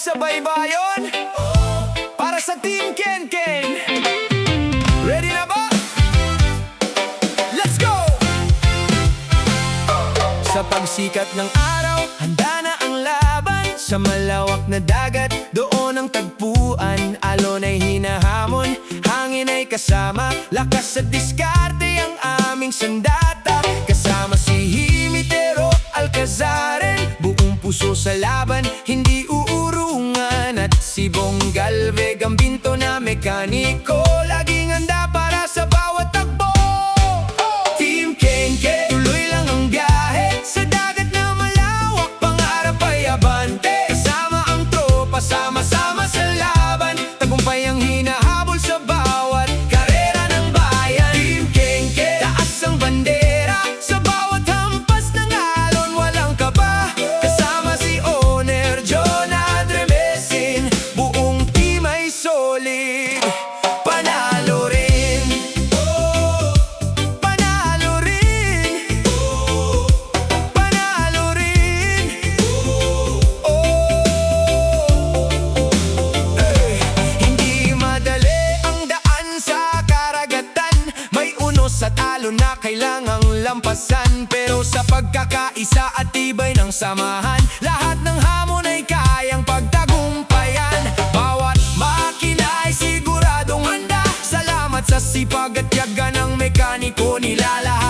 sa baybayon para sa Team Ken Ken. Ready na ba? Let's go! Sa pagsikat ng araw, handa na ang laban. Sa malawak na dagat, doon ang tagpuan. Alon ay hinahamon, hangin ay kasama. Lakas at diskarte ang aming sandata. Kasama si Himitero Alcazaren, buong puso sa laban, hindi uurungan. At si Bong Galveg, ang binto na mekaniko, laging handa para sa bawat takbo. Team Ken Ken, tuloy lang ang biyahe sa dagat na malawak, pangarap ay abante. Kasama ang tropa, sama-sama sa laban, tagumpay ang hinahabol sa bawat karera ng bayan. Team Ken Ken, taas ang bandera sa bawat hampas ng alon, walang kaba. Kasama si Owner John Adremesin, buong team ay solid. Panalo rin, panalo rin, panalo rin. Hindi madali ang daan sa karagatan, may unos at alon na kailangang lampasan. Pero sa pagkakaisa at tibay ng samahan, lahat ng hamon ay kayang pagtagumpayan. Bawat makina ay siguradong handa, salamat sa sipag at tiyaga ng mekaniko, nilalahat